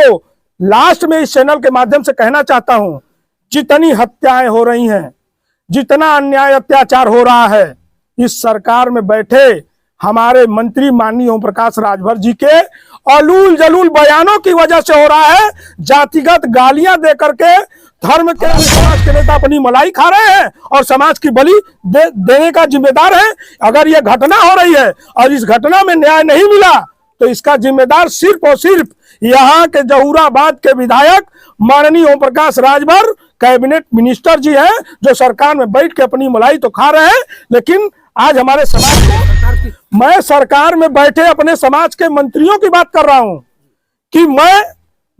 को लास्ट में इस चैनल के माध्यम से कहना चाहता हूं, जितनी हत्याएं हो रही हैं, जितना अन्याय अत्याचार हो रहा है, इस सरकार में बैठे हमारे मंत्री माननीय ओम प्रकाश राजभर जी के अलूल जलूल बयानों की वजह से हो रहा है। जातिगत गालियां दे करके धर्म के समाज के नेता अपनी मलाई खा रहे हैं और समाज की बलि देने का जिम्मेदार है। अगर ये घटना हो रही है और इस घटना में न्याय नहीं मिला तो इसका जिम्मेदार सिर्फ और सिर्फ यहाँ के जहूराबाद के विधायक माननीय ओम प्रकाश राजभर कैबिनेट मिनिस्टर जी हैं, जो सरकार में बैठ के अपनी मलाई तो खा रहे हैं, लेकिन आज हमारे समाज को, मैं सरकार में बैठे अपने समाज के मंत्रियों की बात कर रहा हूं कि मैं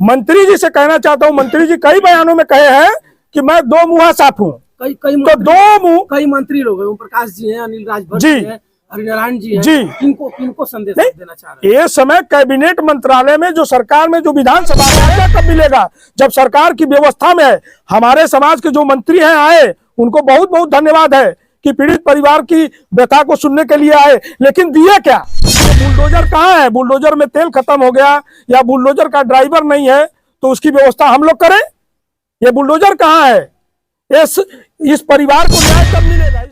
मंत्री जी से कहना चाहता हूं, मंत्री जी कई बयानों में कहे हैं कि मैं दो मुंहा साफ हूं। कई मंत्री लोग हैं, ओम प्रकाश जी हैं, अनिल राजभर जी हैं, हरिनारायण जी हैं, किनको संदेश देना चाह रहे हैं? ये समय कैबिनेट मंत्रालय में जो सरकार में जो विधानसभा में कब मिलेगा, जब सरकार की व्यवस्था में है। हमारे समाज के जो मंत्री हैं आए, उनको बहुत बहुत धन्यवाद है कि पीड़ित परिवार की व्यथा को सुनने के लिए आए, लेकिन दिए क्या? बुलडोजर कहाँ है? बुलडोजर में तेल खत्म हो गया या बुलडोजर का ड्राइवर नहीं है तो उसकी व्यवस्था हम लोग करें? ये बुलडोजर कहाँ है? इस परिवार को न्याय कब मिलेगा?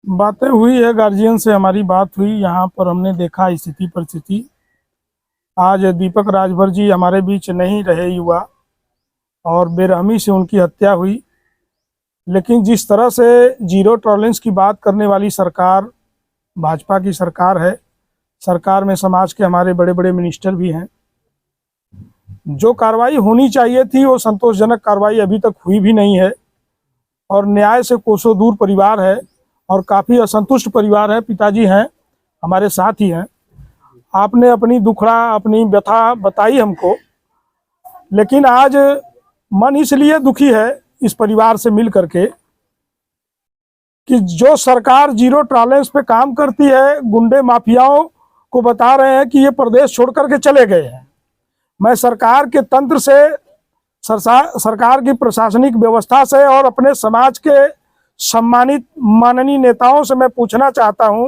बातें हुई है, गार्जियन से हमारी बात हुई, यहाँ पर हमने देखा स्थिति परिस्थिति। आज दीपक राजभर जी हमारे बीच नहीं रहे युवा, और बेरहमी से उनकी हत्या हुई। लेकिन जिस तरह से जीरो टॉलरेंस की बात करने वाली सरकार भाजपा की सरकार है, सरकार में समाज के हमारे बड़े बड़े मिनिस्टर भी हैं, जो कार्रवाई होनी चाहिए थी वो संतोषजनक कार्रवाई अभी तक हुई भी नहीं है, और न्याय से कोसों दूर परिवार है और काफ़ी असंतुष्ट परिवार है। पिताजी हैं, हमारे साथ ही हैं। आपने अपनी दुखड़ा, अपनी व्यथा बताई हमको, लेकिन आज मन इसलिए दुखी है इस परिवार से मिल करके कि जो सरकार जीरो टॉलरेंस पे काम करती है, गुंडे माफियाओं को बता रहे हैं कि ये प्रदेश छोड़ करके चले गए हैं। मैं सरकार के तंत्र से, सरकार की प्रशासनिक व्यवस्था से और अपने समाज के सम्मानित माननीय नेताओं से मैं पूछना चाहता हूं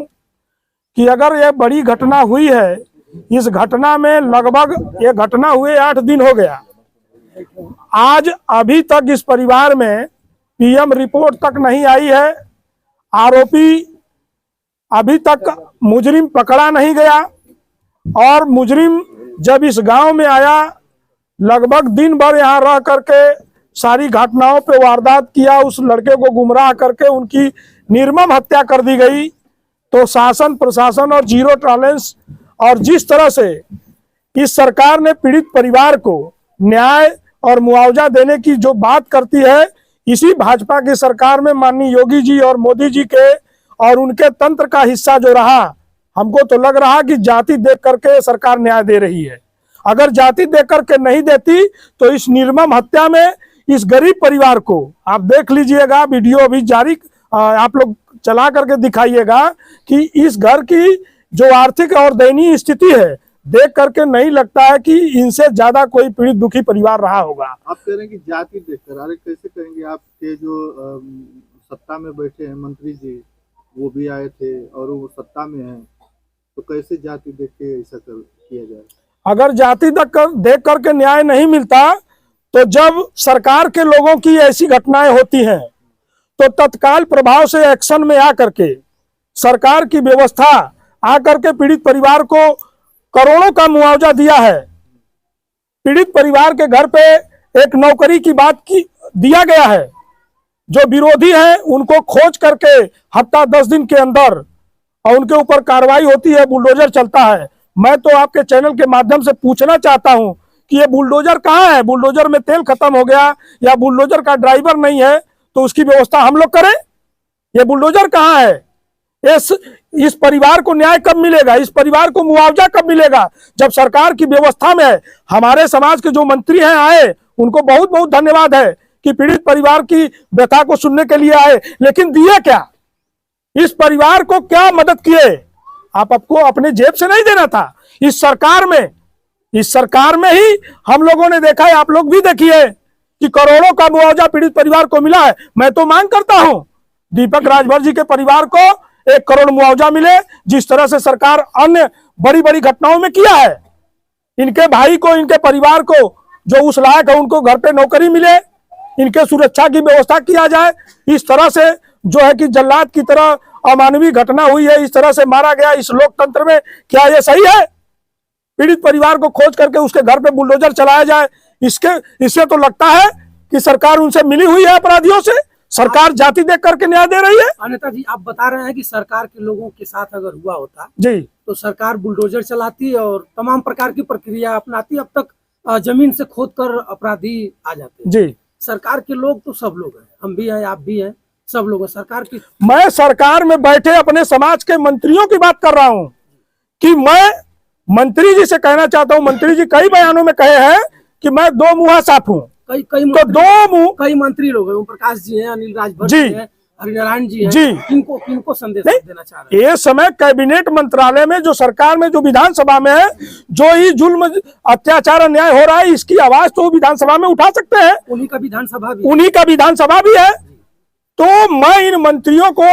कि अगर ये बड़ी घटना हुई है, इस घटना में लगभग ये घटना हुए 8 दिन हो गया, आज अभी तक इस परिवार में पीएम रिपोर्ट तक नहीं आई है, आरोपी अभी तक मुजरिम पकड़ा नहीं गया, और मुजरिम जब इस गांव में आया लगभग दिन भर यहाँ रह करके सारी घटनाओं पे वारदात किया, उस लड़के को गुमराह करके उनकी निर्मम हत्या कर दी गई। तो शासन प्रशासन और जीरो टॉलरेंस और जिस तरह से इस सरकार ने पीड़ित परिवार को न्याय और मुआवजा देने की जो बात करती है, इसी भाजपा की सरकार में माननीय योगी जी और मोदी जी के और उनके तंत्र का हिस्सा जो रहा, हमको तो लग रहा कि जाति देख करके सरकार न्याय दे रही है। अगर जाति देख करके नहीं देती तो इस निर्मम हत्या में इस गरीब परिवार को, आप देख लीजिएगा, वीडियो अभी जारी आप लोग चला करके दिखाइएगा कि इस घर की जो आर्थिक और दयनीय स्थिति है, देख करके नहीं लगता है कि इनसे ज्यादा कोई पीड़ित दुखी परिवार रहा होगा। आप कह रहे हैं कि जाति देखकर, अरे कैसे कहेंगे? आपके जो सत्ता में बैठे हैं मंत्री जी, वो भी आए थे और वो सत्ता में हैं, तो कैसे जाति देख के ऐसा किया जाए? अगर जाति देख करके न्याय नहीं मिलता तो जब सरकार के लोगों की ऐसी घटनाएं होती हैं तो तत्काल प्रभाव से एक्शन में आकर के सरकार की व्यवस्था आकर के पीड़ित परिवार को करोड़ों का मुआवजा दिया है। पीड़ित परिवार के घर पे एक नौकरी की बात की दिया गया है, जो विरोधी हैं उनको खोज करके हफ्ता 10 दिन के अंदर और उनके ऊपर कार्रवाई होती है, बुलडोजर चलता है। मैं तो आपके चैनल के माध्यम से पूछना चाहता हूं कि ये बुलडोजर कहाँ है? बुलडोजर में तेल खत्म हो गया या बुलडोजर का ड्राइवर नहीं है तो उसकी व्यवस्था हम लोग करें? ये बुलडोजर कहाँ है? इस परिवार को न्याय कब मिलेगा? इस परिवार को मुआवजा कब मिलेगा? जब सरकार की व्यवस्था में है। हमारे समाज के जो मंत्री हैं आए, उनको बहुत बहुत धन्यवाद है कि पीड़ित परिवार की व्यथा को सुनने के लिए आए, लेकिन दिए क्या? इस परिवार को क्या मदद किए? आपको अपने जेब से नहीं देना था। इस सरकार में ही हम लोगों ने देखा है, आप लोग भी देखिए कि करोड़ों का मुआवजा पीड़ित परिवार को मिला है। मैं तो मांग करता हूं दीपक राजभर जी के परिवार को 1 करोड़ मुआवजा मिले, जिस तरह से सरकार अन्य बड़ी बड़ी घटनाओं में किया है। इनके भाई को, इनके परिवार को जो उस लायक है उनको घर पे नौकरी मिले, इनके सुरक्षा की व्यवस्था किया जाए। इस तरह से जो है कि जल्लाद की तरह अमानवीय घटना हुई है, इस तरह से मारा गया इस लोकतंत्र में, क्या ये सही है? पीड़ित परिवार को खोज करके उसके घर पे बुलडोजर चलाया जाए, इससे तो लगता है कि सरकार उनसे मिली हुई है अपराधियों से, सरकार जाति देख करके न्याय दे रही है। अन्यथा जी आप बता रहे हैं कि सरकार के लोगों के साथ अगर हुआ होता जी तो सरकार बुलडोजर चलाती और तमाम प्रकार की प्रक्रिया अपनाती, अब तक जमीन से खोद कर अपराधी आ जाते। जी सरकार के लोग तो सब लोग हैं, हम भी हैं, आप भी हैं, सब लोग हैं सरकार की। मैं सरकार में बैठे अपने समाज के मंत्रियों की बात कर रहा हूं कि मैं मंत्री जी से कहना चाहता हूं, मंत्री जी कई बयानों में कहे हैं कि मैं दो मुंहा साफ हूं, कई मंत्री लोग हैं, ओम प्रकाश जी हैं, अनिल राजभर जी हैं, हरिनारायण जी हैं, जी किनको संदेश देना चाह रहे हैं? ये समय कैबिनेट मंत्रालय में जो सरकार में जो विधानसभा में है, जो ही जुल्म अत्याचार अन्याय हो रहा है, इसकी आवाज तो विधानसभा में उठा सकते हैं, उन्हीं का विधानसभा भी है। तो मैं इन मंत्रियों को,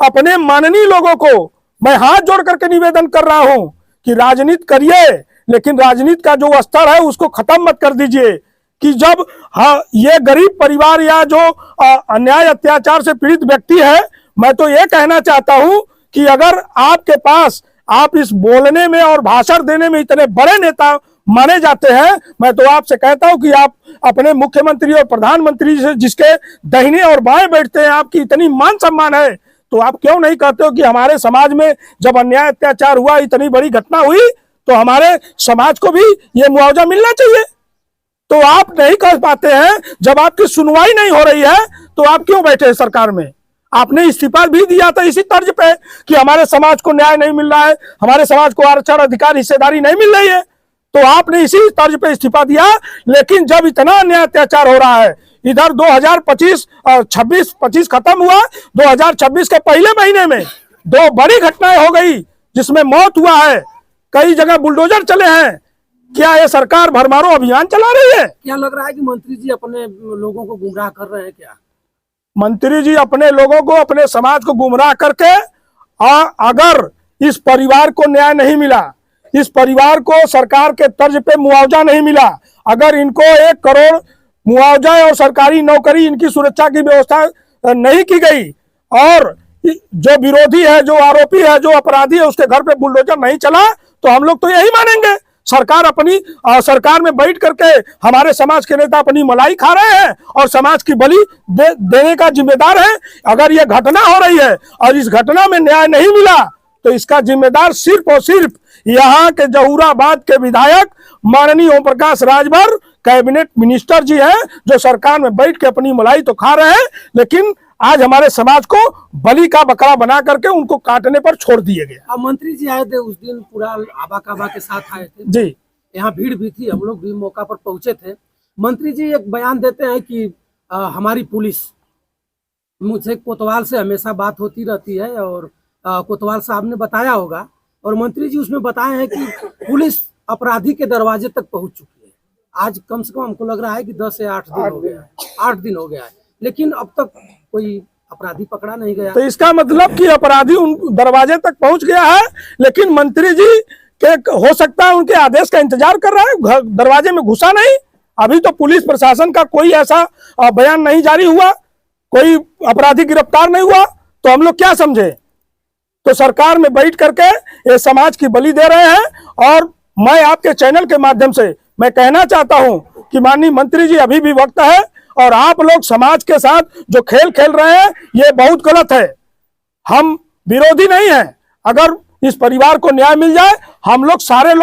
अपने माननीय लोगों को मैं हाथ जोड़ करके निवेदन कर रहा हूं कि राजनीति करिए, लेकिन राजनीति का जो स्तर है उसको खत्म मत कर दीजिए। कि जब ये गरीब परिवार या जो अन्याय अत्याचार से पीड़ित व्यक्ति है, मैं तो ये कहना चाहता हूं कि अगर आपके पास, आप इस बोलने में और भाषण देने में इतने बड़े नेता माने जाते हैं, मैं तो आपसे कहता हूं कि आप अपने मुख्यमंत्री और प्रधानमंत्री से, जिसके दाहिने और बाएं बैठते हैं, आपकी इतनी मान सम्मान है, तो आप क्यों नहीं कहते हो कि हमारे समाज में जब अन्याय अत्याचार हुआ, इतनी बड़ी घटना हुई, तो हमारे समाज को भी ये मुआवजा मिलना चाहिए। तो आप नहीं कह पाते हैं, जब आपकी सुनवाई नहीं हो रही है तो आप क्यों बैठे हैं सरकार में? आपने इस्तीफा भी दिया था इसी तर्ज पे कि हमारे समाज को न्याय नहीं मिल रहा है, हमारे समाज को आरक्षण अधिकार हिस्सेदारी नहीं मिल रही है, तो आपने इसी तर्ज पे इस्तीफा दिया। लेकिन जब इतना अन्याय अत्याचार हो रहा है, इधर 2025 और 26 खत्म हुआ, 2026 के पहले महीने में 2 बड़ी घटनाएं हो गई जिसमें मौत हुआ है, कई जगह बुलडोजर चले हैं। क्या ये सरकार भरमारो अभियान चला रही है? क्या लग रहा है कि मंत्री जी अपने लोगों को गुमराह कर रहे हैं क्या? मंत्री जी अपने लोगों को, अपने समाज को गुमराह करके, अगर इस परिवार को न्याय नहीं मिला, इस परिवार को सरकार के तर्ज पे मुआवजा नहीं मिला, अगर इनको 1 करोड़ मुआवजा और सरकारी नौकरी, इनकी सुरक्षा की व्यवस्था नहीं की गई, और जो विरोधी है, जो आरोपी है, जो अपराधी है, उसके घर पे बुलडोजर नहीं चला, तो हम लोग तो यही मानेंगे सरकार में बैठ करके हमारे समाज के नेता अपनी मलाई खा रहे हैं और समाज की बलि देने का जिम्मेदार है। अगर ये घटना हो रही है और इस घटना में न्याय नहीं मिला, तो इसका जिम्मेदार सिर्फ और सिर्फ यहाँ के जहूराबाद के विधायक माननीय ओम प्रकाश राजभर, कैबिनेट मिनिस्टर जी हैं, जो सरकार में बैठ के अपनी मलाई तो खा रहे हैं, लेकिन आज हमारे समाज को बलि का बकरा बना करके उनको काटने पर छोड़ दिए गए। अब मंत्री जी आए थे उस दिन, पूरा आबा काबा के साथ आए थे जी, यहाँ भीड़ भी थी, हम लोग भी मौका पर पहुंचे थे। मंत्री जी एक बयान देते हैं कि हमारी पुलिस, मुझसे कोतवाल से हमेशा बात होती रहती है और कोतवाल साहब ने बताया होगा, और मंत्री जी उसमें बताए हैं कि पुलिस अपराधी के दरवाजे तक पहुंच चुकी है। आज कम से कम हमको लग रहा है कि 10 से 8 दिन हो गया है, 8 दिन हो गया है, लेकिन अब तक कोई अपराधी पकड़ा नहीं गया। तो इसका मतलब कि अपराधी उन दरवाजे तक पहुंच गया है, लेकिन मंत्री जी के हो सकता है उनके आदेश का इंतजार कर रहा है, दरवाजे में घुसा नहीं। अभी तो पुलिस प्रशासन का कोई ऐसा बयान नहीं जारी हुआ, कोई अपराधी गिरफ्तार नहीं हुआ, तो हम लोग क्या समझे? तो सरकार में बैठ करके ये समाज की बलि दे रहे हैं। और मैं आपके चैनल के माध्यम से मैं कहना चाहता हूं कि माननीय मंत्री जी, अभी भी वक्त है, और आप लोग समाज के साथ जो खेल खेल रहे हैं ये बहुत गलत है। हम विरोधी नहीं हैं, अगर इस परिवार को न्याय मिल जाए, हम लोग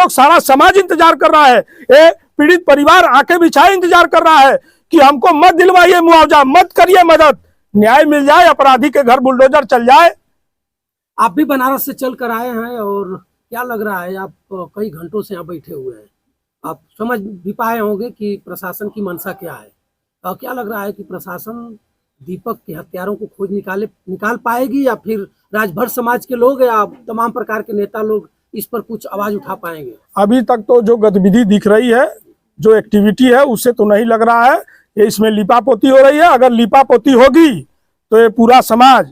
सारा समाज इंतजार कर रहा है, ये पीड़ित परिवार आंखें बिछाए इंतजार कर रहा है कि हमको मत दिलवाइए मुआवजा, मत करिए मदद, न्याय मिल जाए, अपराधी के घर बुलडोजर चल जाए। आप भी बनारस से चल कर आए हैं, और क्या लग रहा है, आप कई घंटों से यहाँ बैठे हुए हैं, आप समझ भी पाए होंगे कि प्रशासन की मंशा क्या है। क्या लग रहा है कि प्रशासन दीपक के हत्यारों को खोज निकाल पाएगी, या फिर राजभर समाज के लोग या तमाम प्रकार के नेता लोग इस पर कुछ आवाज उठा पाएंगे? अभी तक तो जो गतिविधि दिख रही है, जो एक्टिविटी है, उससे तो नहीं लग रहा है ये इसमें लिपापोती हो रही है। अगर लिपापोती होगी तो ये पूरा समाज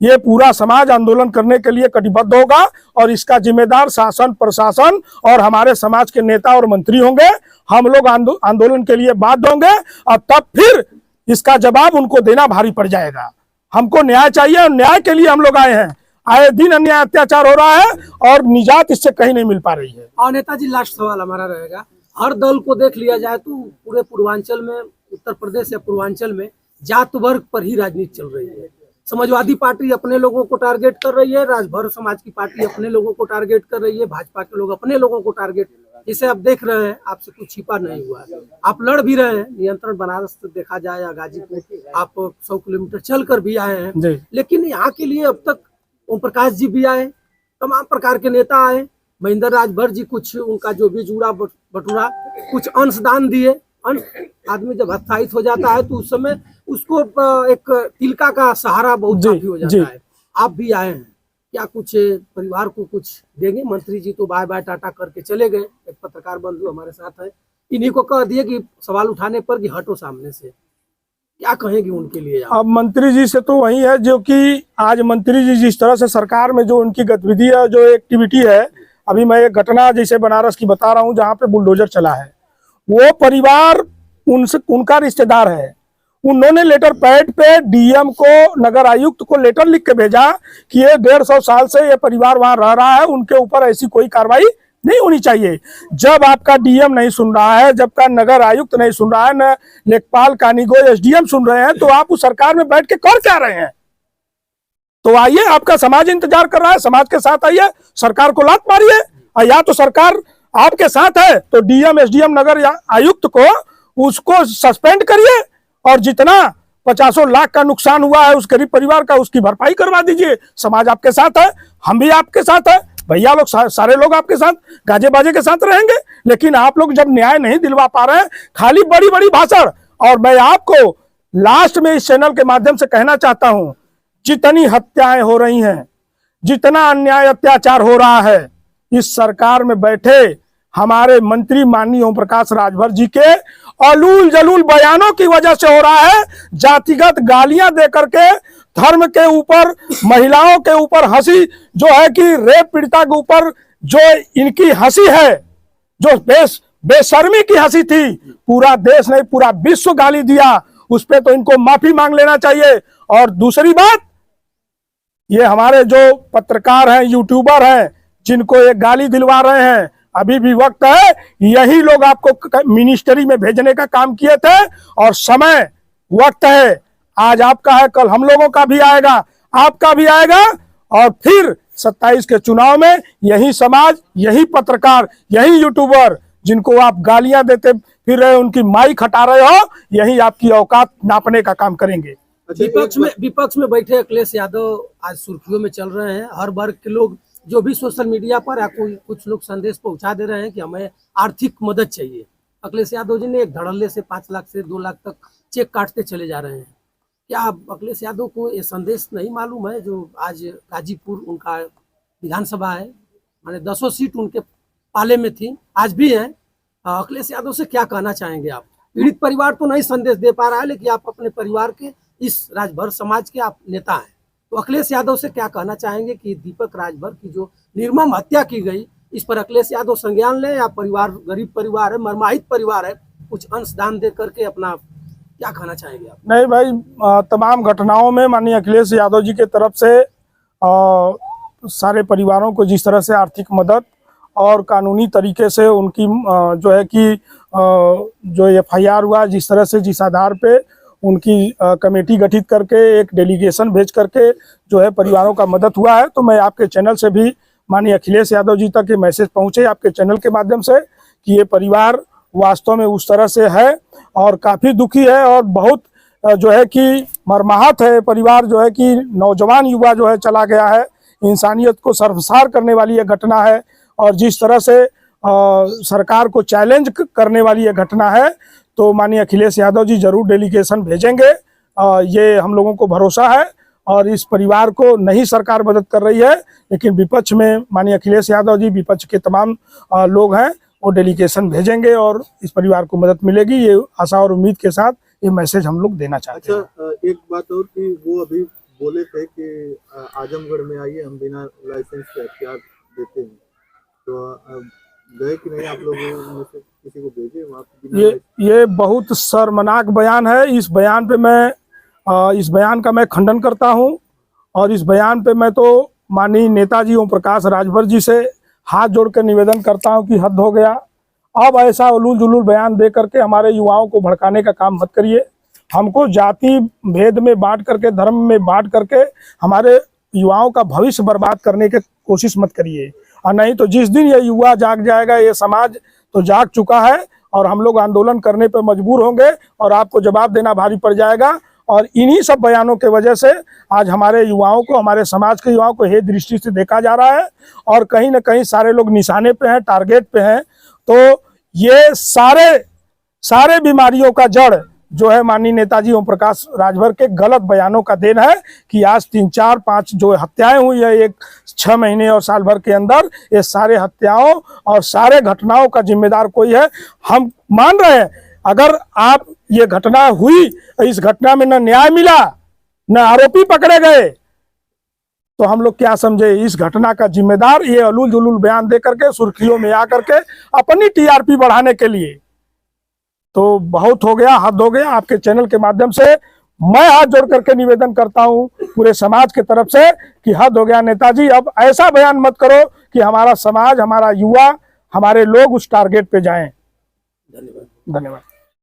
ये पूरा समाज आंदोलन करने के लिए कटिबद्ध होगा और इसका जिम्मेदार शासन प्रशासन और हमारे समाज के नेता और मंत्री होंगे। हम लोग आंदोलन के लिए बाध्य होंगे और तब फिर इसका जवाब उनको देना भारी पड़ जाएगा। हमको न्याय चाहिए और न्याय के लिए हम लोग आए हैं। आए दिन अन्याय अत्याचार हो रहा है और निजात इससे कहीं नहीं मिल पा रही है। और नेताजी, लास्ट सवाल हमारा रहेगा, हर दल को देख लिया जाए तो पूरे पूर्वांचल में, उत्तर प्रदेश या पूर्वांचल में जात वर्ग पर ही राजनीति चल रही है। समाजवादी पार्टी अपने लोगों को टारगेट कर रही है, राजभर समाज की पार्टी अपने लोगों को टारगेट कर रही है, भाजपा के लोग अपने लोगों को टारगेट, जिसे आप देख रहे हैं, आपसे कुछ छिपा नहीं हुआ है। आप लड़ भी रहे हैं, नियंत्रण बनारस से देखा जाए या गाजीपुर, आप 100 किलोमीटर चल कर भी आए हैं। लेकिन यहाँ के लिए अब तक ओम प्रकाश जी भी आए, तमाम प्रकार के नेता आए, महेंद्र राजभर जी कुछ उनका जो भी जुड़ा बटुरा कुछ अंशदान दिए। आदमी जब हत्याहित हो जाता है तो उस समय उसको एक तिलका का सहारा बहुत काफी हो जाता है। आप भी आए हैं, क्या कुछ परिवार को कुछ देंगे? मंत्री जी तो बाय बाय टाटा करके चले गए, एक पत्रकार बंधु हमारे साथ है, इन्हीं को कह दिए कि सवाल उठाने पर कि हटो सामने से, क्या कहेंगे उनके लिए? अब मंत्री जी से तो वही है जो कि आज मंत्री जी जिस तरह से सरकार में जो उनकी गतिविधि है, जो एक्टिविटी है, अभी मैं एक घटना जैसे बनारस की बता रहा हूँ जहाँ पे बुलडोजर चला है, वो परिवार उनका रिश्तेदार है। उन्होंने लेटर पैड पे डीएम को, नगर आयुक्त को लेटर लिख के भेजा कि ये 150 साल से ये परिवार वहां रह रहा है, उनके ऊपर ऐसी कोई कार्रवाई नहीं होनी चाहिए। जब आपका डीएम नहीं सुन रहा है, जब का नगर आयुक्त नहीं सुन रहा है, न लेखपाल कानीगो एसडीएम सुन रहे हैं, तो आप उस सरकार में बैठ के कर क्या रहे हैं? तो आइए, आपका समाज इंतजार कर रहा है, समाज के साथ आइए, सरकार को लात मारिए। या तो सरकार आपके साथ है तो डीएम एसडीएम नगर आयुक्त को उसको सस्पेंड करिए और जितना 50 लाख का नुकसान हुआ है उस गरीब परिवार का, उसकी भरपाई करवा दीजिए। समाज आपके साथ है, हम भी आपके साथ है, भैया लोग सारे लोग आपके साथ गाजे बाजे के साथ रहेंगे। लेकिन आप लोग जब न्याय नहीं दिलवा पा रहे हैं, खाली बड़ी बड़ी भाषण। और मैं आपको लास्ट में इस चैनल के माध्यम से कहना चाहता हूं, जितनी हत्याएं हो रही हैं, जितना अन्याय अत्याचार हो रहा है, इस सरकार में बैठे हमारे मंत्री माननीय ओम प्रकाश राजभर जी के अलूल जलूल बयानों की वजह से हो रहा है। जातिगत गालियां दे करके धर्म के ऊपर, महिलाओं के ऊपर हंसी जो है कि रेप पीड़िता के ऊपर जो इनकी हंसी है, जो बेशर्मी की हंसी थी, पूरा देश नहीं पूरा विश्व गाली दिया। उस पे तो इनको माफी मांग लेना चाहिए। और दूसरी बात, ये हमारे जो पत्रकार हैं, यूट्यूबर हैं, जिनको ये गाली दिलवा रहे हैं, अभी भी वक्त है। यही लोग आपको मिनिस्ट्री में भेजने का काम किए थे और समय वक्त है। आज आपका है, कल हम लोगों का भी आएगा, आपका भी आएगा। और फिर 27 के चुनाव में यही समाज, यही पत्रकार, यही यूट्यूबर जिनको आप गालियां देते फिर रहे, उनकी माइक हटा रहे हो, यही आपकी औकात नापने का काम करेंगे। विपक्ष में बैठे अखिलेश यादव आज सुर्खियों में चल रहे हैं। हर वर्ग के लोग जो भी सोशल मीडिया पर या कुछ लोग संदेश पहुंचा दे रहे हैं कि हमें आर्थिक मदद चाहिए। अखिलेश यादव जी ने एक धड़ल्ले से 5 लाख से 2 लाख तक चेक काटते चले जा रहे हैं। क्या अखिलेश यादव को ये संदेश नहीं मालूम है जो आज गाजीपुर उनका विधानसभा है, माने 10 सीट उनके पाले में थी, आज भी है। अखिलेश यादव से क्या कहना चाहेंगे आप? पीड़ित परिवार तो नहीं संदेश दे पा रहा है, लेकिन आप अपने परिवार के, इस राजभर समाज के आप नेता हैं, तो अखिलेश यादव से क्या कहना चाहेंगे कि दीपक राजभर की जो निर्मम हत्या की गई, इस पर अखिलेश यादव संज्ञान ले, या परिवार गरीब परिवार है, मरमाहित परिवार है, कुछ अंशदान दे करके अपना क्या कहना चाहेंगे आप? नहीं भाई, तमाम घटनाओं में माननीय अखिलेश यादव जी के तरफ से सारे परिवारों को जिस तरह से आर्थिक मदद और कानूनी तरीके से उनकी जो है कि जो एफआईआर हुआ, जिस तरह से जिस आधार पे उनकी कमेटी गठित करके एक डेलीगेशन भेज करके जो है परिवारों का मदद हुआ है, तो मैं आपके चैनल से भी माननीय अखिलेश यादव जी तक ये मैसेज पहुंचे आपके चैनल के माध्यम से कि ये परिवार वास्तव में उस तरह से है और काफ़ी दुखी है और बहुत जो है कि मर्माहत है। परिवार जो है कि नौजवान युवा जो है चला गया है, इंसानियत को शर्मसार करने वाली ये घटना है। और जिस तरह से सरकार को चैलेंज करने वाली ये घटना है, तो माननीय अखिलेश यादव जी जरूर डेलीगेशन भेजेंगे, ये हम लोगों को भरोसा है। और इस परिवार को नहीं सरकार मदद कर रही है, लेकिन विपक्ष में माननीय अखिलेश यादव जी, विपक्ष के तमाम लोग हैं, वो डेलीगेशन भेजेंगे और इस परिवार को मदद मिलेगी, ये आशा और उम्मीद के साथ ये मैसेज हम लोग देना चाहते हैं। अच्छा, एक बात और कि वो अभी बोले थे कि आजमगढ़ में आइए, हम बिना लाइसेंस के हथियार देते हैं, तो गए कि नहीं आप लोग उनमें से किसी को भेजे वहाँ पे बिना ये बहुत शर्मनाक बयान है। इस बयान पे मैं इस बयान का मैं खंडन करता हूं, और इस बयान पे मैं तो माननीय नेताजी ओम प्रकाश राजभर जी से हाथ जोड़ कर निवेदन करता हूं कि हद हो गया। अब ऐसा उलूल जुलूल बयान दे करके हमारे युवाओं को भड़काने का काम मत करिए। हमको जाति भेद में बांट करके, धर्म में बांट करके हमारे युवाओं का भविष्य बर्बाद करने की कोशिश मत करिए। और नहीं तो जिस दिन ये युवा जाग जाएगा, ये समाज तो जाग चुका है, और हम लोग आंदोलन करने पर मजबूर होंगे और आपको जवाब देना भारी पड़ जाएगा। और इन्हीं सब बयानों के वजह से आज हमारे युवाओं को, हमारे समाज के युवाओं को हे दृष्टि से देखा जा रहा है, और कहीं ना कहीं सारे लोग निशाने पे हैं, टारगेट पे हैं। तो ये सारे बीमारियों का जड़ जो है माननीय नेताजी ओम प्रकाश राजभर के गलत बयानों का देन है कि आज 3, 4, 5 जो हत्याएं हुई है एक 6 महीने और साल भर के अंदर, ये सारे हत्याओं और सारे घटनाओं का जिम्मेदार कोई है। हम मान रहे हैं अगर आप ये घटना हुई, इस घटना में न न्याय मिला, न आरोपी पकड़े गए, तो हम लोग क्या समझे? इस घटना का जिम्मेदार ये अलूल जुलूल बयान दे करके, सुर्खियों में आकर के अपनी टीआरपी बढ़ाने के लिए। तो बहुत हो गया, हद हो गया। आपके चैनल के माध्यम से मैं हाथ जोड़ करके निवेदन करता हूं पूरे समाज के तरफ से कि हद हो गया नेताजी, अब ऐसा बयान मत करो कि हमारा समाज, हमारा युवा, हमारे लोग उस टारगेट पे जाएं। धन्यवाद। धन्यवाद।